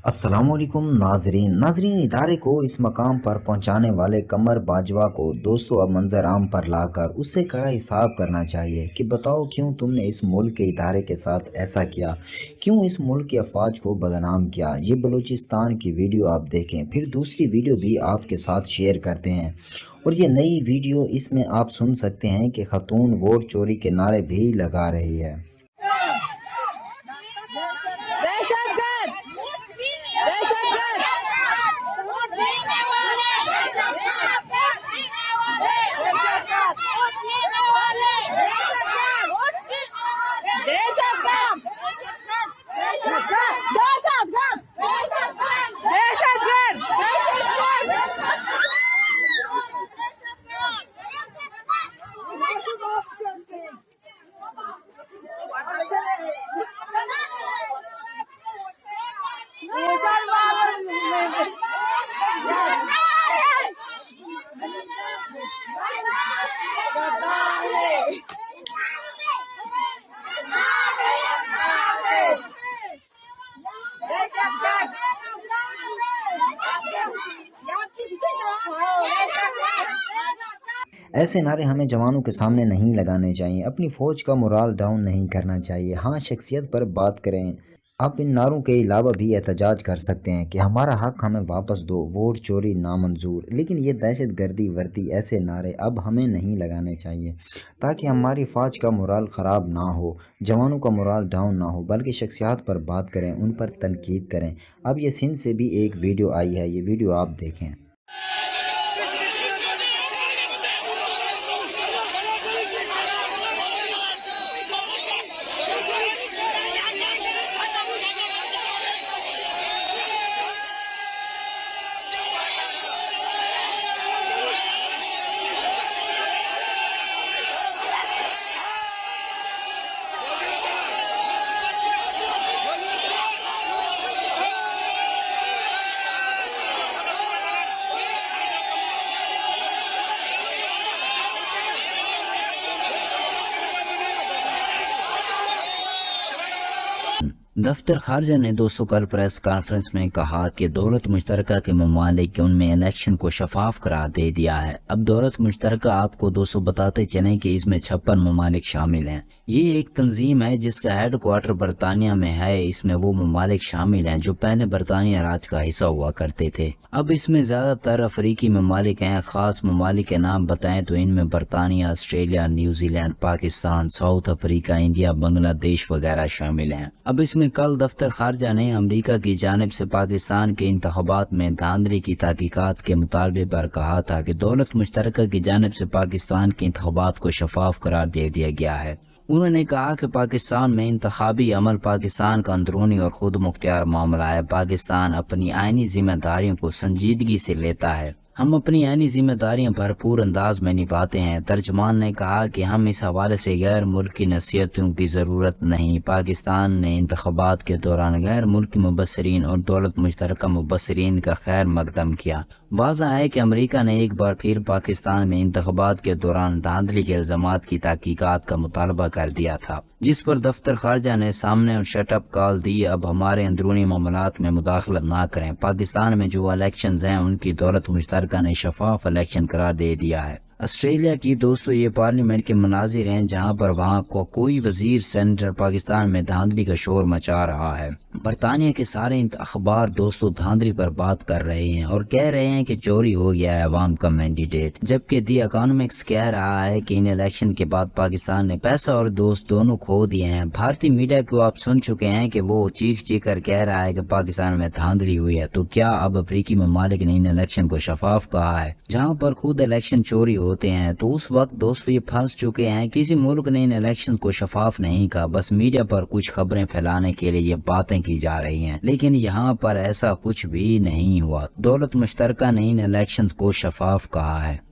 السلام علیکم ناظرین ادارے کو اس مقام پر پہنچانے والے قمر باجوہ کو دوستو اب منظر عام پر لا کر اس سے کڑا حساب کرنا چاہیے کہ بتاؤ کیوں تم نے اس ملک کے ادارے کے ساتھ ایسا کیا، کیوں اس ملک کے افواج کو بدنام کیا۔ یہ بلوچستان کی ویڈیو آپ دیکھیں، پھر دوسری ویڈیو بھی آپ کے ساتھ شیئر کرتے ہیں، اور یہ نئی ویڈیو اس میں آپ سن سکتے ہیں کہ خاتون ووٹ چوری کے نعرے بھی لگا رہی ہے۔ ایسے نعرے ہمیں جوانوں کے سامنے نہیں لگانے چاہیے، اپنی فوج کا مورال ڈاؤن نہیں کرنا چاہیے۔ ہاں، شخصیت پر بات کریں، آپ ان نعروں کے علاوہ بھی احتجاج کر سکتے ہیں کہ ہمارا حق ہمیں واپس دو، ووٹ چوری نامنظور، لیکن یہ دہشت گردی وردی ایسے نعرے اب ہمیں نہیں لگانے چاہیے تاکہ ہماری فوج کا مورال خراب نہ ہو، جوانوں کا مورال ڈاؤن نہ ہو، بلکہ شخصیات پر بات کریں، ان پر تنقید کریں۔ اب یہ سندھ سے بھی ایک ویڈیو آئی ہے، یہ ویڈیو آپ دیکھیں۔ دفتر خارجہ نے دوستوں کل پریس کانفرنس میں کہا کہ دولت مشترکہ کے ممالک ان میں الیکشن کو شفاف قرار دے دیا ہے۔ اب دولت مشترکہ آپ کو دوستوں بتاتے چلیں کہ اس میں 56 ممالک شامل ہیں۔ یہ ایک تنظیم ہے جس کا ہیڈ کوارٹر برطانیہ میں ہے۔ اس میں وہ ممالک شامل ہیں جو پہلے برطانیہ راج کا حصہ ہوا کرتے تھے۔ اب اس میں زیادہ تر افریقی ممالک ہیں۔ خاص ممالک کے نام بتائیں تو ان میں برطانیہ، Australia, New Zealand, Pakistan, South Africa, India, Bangladesh وغیرہ شامل ہیں۔ اب اس میں کل دفتر خارجہ نے امریکہ کی جانب سے پاکستان کے انتخابات میں دھاندلی کی تحقیقات کے مطالبے پر کہا تھا کہ دولت مشترکہ کی جانب سے پاکستان کے انتخابات کو شفاف قرار دے دیا گیا ہے۔ انہوں نے کہا کہ پاکستان میں انتخابی عمل پاکستان کا اندرونی اور خود مختار معاملہ ہے۔ پاکستان اپنی آئینی ذمہ داریوں کو سنجیدگی سے لیتا ہے۔ ہم اپنی آئینی ذمہ داریاں بھرپور انداز میں نبھاتے ہیں۔ ترجمان نے کہا کہ ہم اس حوالے سے غیر ملکی نصیحتوں کی ضرورت نہیں۔ پاکستان نے انتخابات کے دوران غیر ملکی مبصرین اور دولت مشترکہ مبصرین کا خیر مقدم کیا۔ واضح ہے کہ امریکہ نے ایک بار پھر پاکستان میں انتخابات کے دوران دھاندلی کے الزامات کی تحقیقات کا مطالبہ کر دیا تھا، جس پر دفتر خارجہ نے سامنے اور شٹ اپ کال دی۔ اب ہمارے اندرونی معاملات میں مداخلت نہ کریں۔ پاکستان میں جو الیکشنز ہیں ان کی دولت مشترکہ نے شفاف الیکشن قرار دے دیا ہے۔ آسٹریلیا کی دوستو یہ پارلیمنٹ کے مناظر ہیں جہاں پر وہاں کو کوئی وزیر سینیٹر پاکستان میں دھاندلی کا شور مچا رہا ہے۔ برطانیہ کے سارے اخبار دوستو دھاندلی پر بات کر رہے ہیں اور کہہ رہے ہیں کہ چوری ہو گیا ہے عوام کا مینڈیٹ، جبکہ دی اکانومکس کہہ رہا ہے کہ ان الیکشن کے بعد پاکستان نے پیسہ اور دوست دونوں کھو دیے ہیں۔ بھارتی میڈیا کو آپ سن چکے ہیں کہ وہ چیخ کر کہہ رہا ہے کہ پاکستان میں دھاندلی ہوئی ہے، تو کیا اب افریقی ممالک نے ان الیکشن کو شفاف کہا ہے جہاں پر خود الیکشن چوری ہوتے ہیں؟ تو اس وقت دوستو یہ پھنس چکے ہیں، کسی ملک نے ان الیکشن کو شفاف نہیں کہا، بس میڈیا پر کچھ خبریں پھیلانے کے لیے یہ باتیں کی جا رہی ہیں، لیکن یہاں پر ایسا کچھ بھی نہیں ہوا۔ دولت مشترکہ نے ان الیکشنز کو شفاف کہا ہے۔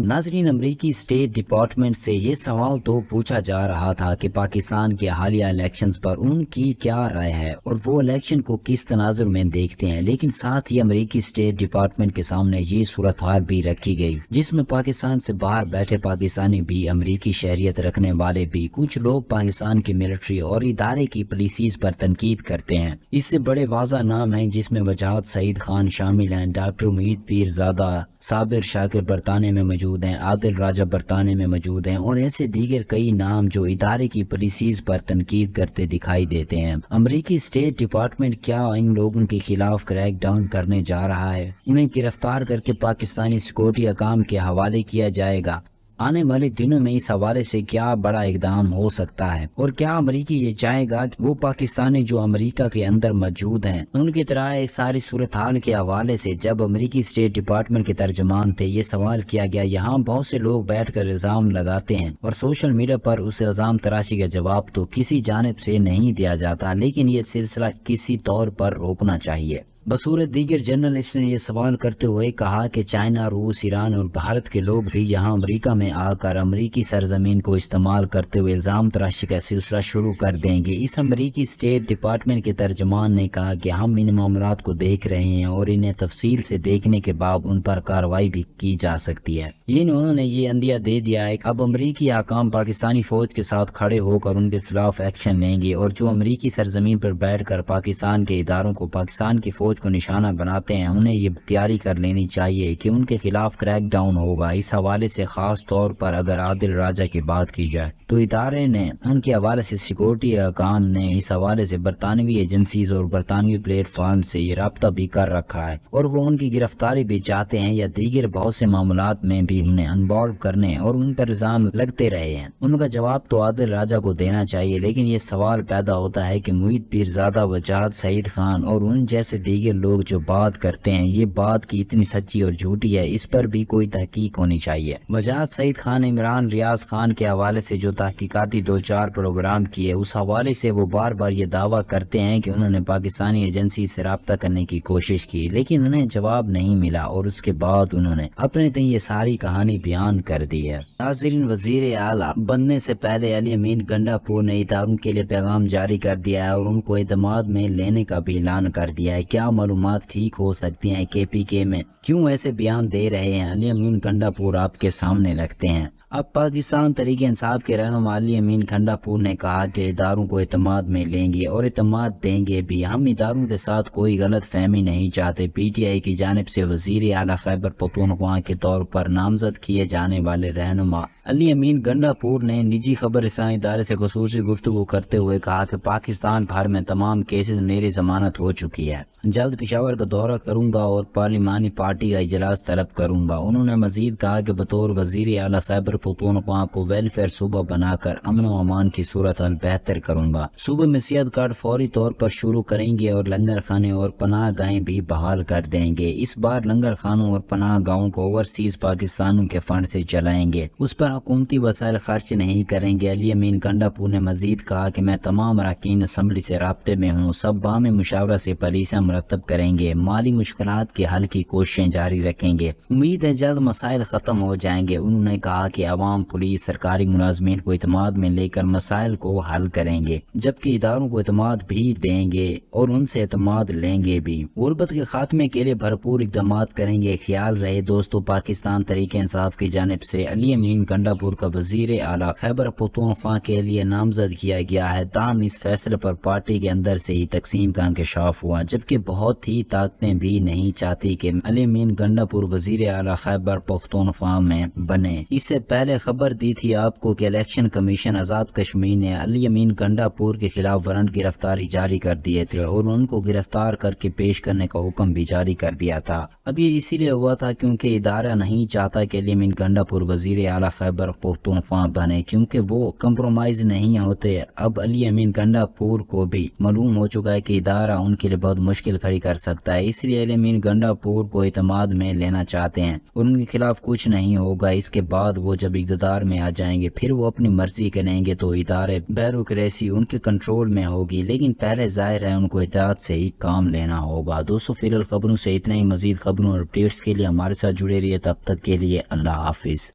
ناظرین، امریکی اسٹیٹ ڈپارٹمنٹ سے یہ سوال تو پوچھا جا رہا تھا کہ پاکستان کے حالیہ الیکشنز پر ان کی کیا رائے ہے اور وہ الیکشن کو کس تناظر میں دیکھتے ہیں، لیکن ساتھ ہی امریکی اسٹیٹ ڈپارٹمنٹ کے سامنے یہ صورتحال بھی رکھی گئی جس میں پاکستان سے باہر بیٹھے پاکستانی بھی، امریکی شہریت رکھنے والے بھی، کچھ لوگ پاکستان کی ملٹری اور ادارے کی پالیسیز پر تنقید کرتے ہیں۔ اس سے بڑے واضح نام ہیں جس میں وجاہت سعید خان شامل ہیں، ڈاکٹر معید پیرزادہ، صابر شاکر برطانیہ میں موجود ہیں، عادل راجہ برطانیہ میں موجود ہیں اور ایسے دیگر کئی نام جو ادارے کی پالیسیز پر تنقید کرتے دکھائی دیتے ہیں۔ امریکی اسٹیٹ ڈپارٹمنٹ کیا ان لوگوں کے خلاف کریک ڈاؤن کرنے جا رہا ہے؟ انہیں گرفتار کر کے پاکستانی سیکورٹی حکام کے حوالے کیا جائے گا؟ آنے والے دنوں میں اس حوالے سے کیا بڑا اقدام ہو سکتا ہے؟ اور کیا امریکی یہ چاہے گا کہ وہ پاکستانی جو امریکہ کے اندر موجود ہیں ان کی طرح اس ساری صورتحال کے حوالے سے جب امریکی اسٹیٹ ڈپارٹمنٹ کے ترجمان تھے یہ سوال کیا گیا، یہاں بہت سے لوگ بیٹھ کر الزام لگاتے ہیں اور سوشل میڈیا پر اس الزام تراشی کا جواب تو کسی جانب سے نہیں دیا جاتا، لیکن یہ سلسلہ کسی طور پر روکنا چاہیے۔ بصورت دیگر جرنلسٹ نے یہ سوال کرتے ہوئے کہا کہ چائنا، روس، ایران اور بھارت کے لوگ بھی یہاں امریکہ میں آ کر امریکی سرزمین کو استعمال کرتے ہوئے الزام تراشی کا سلسلہ شروع کر دیں گے۔ اس امریکی اسٹیٹ ڈپارٹمنٹ کے ترجمان نے کہا کہ ہم ان معاملات کو دیکھ رہے ہیں اور انہیں تفصیل سے دیکھنے کے بعد ان پر کارروائی بھی کی جا سکتی ہے۔ انہوں نے یہ عندیہ دے دیا ہے کہ اب امریکی حکام پاکستانی فوج کے ساتھ کھڑے ہو کر ان کے خلاف ایکشن لیں گے اور جو امریکی سرزمین پر بیٹھ کر پاکستان کے اداروں کو پاکستان کی فوج کو نشانہ بناتے ہیں انہیں یہ تیاری کر لینی چاہیے کہ ان کے خلاف کریک ڈاؤن ہوگا۔ اس حوالے سے خاص طور پر اگر عادل راجہ کی بات کی جائے تو ادارے نے ان کے حوالے سے سیکورٹی حکام نے اس حوالے سے برطانوی ایجنسیز اور برطانوی پلیٹ فارم سے یہ رابطہ بھی کر رکھا ہے اور وہ ان کی گرفتاری بھی چاہتے ہیں یا دیگر بہت سے معاملات میں بھی انہیں انوالو کرنے اور ان پر الزام لگتے رہے ہیں۔ ان کا جواب تو عادل راجہ کو دینا چاہیے، لیکن یہ سوال پیدا ہوتا ہے کہ معید پیرزادہ، وجاہت سعید خان اور ان جیسے دیگر لوگ جو بات کرتے ہیں یہ بات کی اتنی سچی اور جھوٹی ہے، اس پر بھی کوئی تحقیق ہونی چاہیے۔ وجاہت سعید خان عمران ریاض خان کے حوالے سے جو تحقیقاتی 2-4 پروگرام کیے اس حوالے سے وہ بار بار یہ دعویٰ کرتے ہیں کہ انہوں نے پاکستانی ایجنسی سے رابطہ کرنے کی کوشش کی لیکن انہیں جواب نہیں ملا اور اس کے بعد انہوں نے اپنے تئیں یہ ساری کہانی بیان کر دی ہے۔ ناظرین، وزیر اعلیٰ بننے سے پہلے علی امین گنڈاپور نے اداروں کے لیے پیغام جاری کر دیا ہے اور ان کو اعتماد میں لینے کا بھی اعلان کر دیا ہے۔ کیا معلومات ٹھیک ہو سکتی ہیں؟ KPK میں کیوں ایسے بیان دے رہے ہیں؟ علی امین گنڈاپور آپ کے سامنے رکھتے ہیں۔ اب پاکستان تحریک انصاف کے رہنما علی امین گنڈاپور نے کہا کہ اداروں کو اعتماد میں لیں گے اور اعتماد دیں گے بھی، ہم اداروں کے ساتھ کوئی غلط فہمی نہیں چاہتے۔ PTI کی جانب سے وزیر اعلیٰ خیبر پختونخوا کے طور پر نامزد کیے جانے والے رہنما علی امین گنڈاپور نے نجی خبر رساں ادارے سے خصوصی گفتگو کرتے ہوئے کہا کہ پاکستان بھر میں تمام کیسز میری ضمانت ہو چکی ہے، جلد پشاور کا دورہ کروں گا اور پارلیمانی پارٹی کا اجلاس طلب کروں گا۔ انہوں نے مزید کہا کہ بطور وزیر اعلیٰ خیبر پختونخوا کو ویلفیئر صوبہ بنا کر امن و امان کی صورتحال بہتر کروں گا۔ صوبے میں صحت کارڈ فوری طور پر شروع کریں گے اور لنگر خانے اور پناہ گاہیں بھی بحال کر دیں گے۔ اس بار لنگر خانوں اور پناہ گاہوں کو اوورسیز پاکستانیوں کے فنڈ سے چلائیں گے، اس پر حکومتی وسائل خرچ نہیں کریں گے۔ علی امین گنڈاپور نے مزید کہا کہ میں تمام اراکین اسمبلی سے رابطے میں ہوں، سب باہمی مشاورہ سے پالیسیاں مرتب کریں گے، مالی مشکلات کے حل کی کوششیں جاری رکھیں گے، امید ہے جلد مسائل ختم ہو جائیں گے۔ انہوں نے کہا کہ عوام، پولیس، سرکاری ملازمین کو اعتماد میں لے کر مسائل کو حل کریں گے، جبکہ اداروں کو اعتماد بھی دیں گے اور ان سے اعتماد لیں گے بھی، غربت کے خاتمے کے لیے بھرپور اقدامات کریں گے۔ خیال رہے دوستو، پاکستان تحریک انصاف کی جانب سے علی امین گنڈاپور کا وزیر اعلیٰ خیبر پختونخوا کے لیے نامزد کیا گیا ہے، تاہم اس فیصلے پر پارٹی کے اندر سے ہی تقسیم کا انکشاف ہوا، جبکہ بہت ہی طاقتیں بھی نہیں چاہتی کہ علی امین گنڈاپور وزیر اعلیٰ خیبر پختونخوا میں بنے۔ اس سے پہلے خبر دی تھی آپ کو کہ الیکشن کمیشن آزاد کشمیر نے علی امین گنڈاپور کے خلاف وارنٹ گرفتاری جاری کر دیے تھے اور ان کو گرفتار کر کے پیش کرنے کا حکم بھی جاری کر دیا تھا۔ اب یہ اسی لیے ہوا تھا کیونکہ ادارہ نہیں چاہتا کہ علی امین گنڈاپور وزیر اعلیٰ خیبر پختونخوا بنے، کیونکہ وہ کمپرومائز نہیں ہوتے۔ اب علی امین گنڈاپور کو بھی معلوم ہو چکا ہے کہ ادارہ ان کے لیے بہت مشکل کھڑی کر سکتا ہے، اس لیے علی امین گنڈاپور کو اعتماد میں لینا چاہتے ہیں اور ان کے خلاف کچھ نہیں ہوگا۔ اس کے بعد وہ جب اقتدار میں آ جائیں گے پھر وہ اپنی مرضی کریں گے تو ادارے بیوروکریسی ان کے کنٹرول میں ہوگی، لیکن پہلے ظاہر ہے ان کو احتیاط سے ہی کام لینا ہوگا۔ دوستو فی الحال خبروں سے اتنا ہی، مزید خبروں اور اپڈیٹس کے لیے ہمارے ساتھ جڑے رہیے، تب تک کے لیے اللہ حافظ۔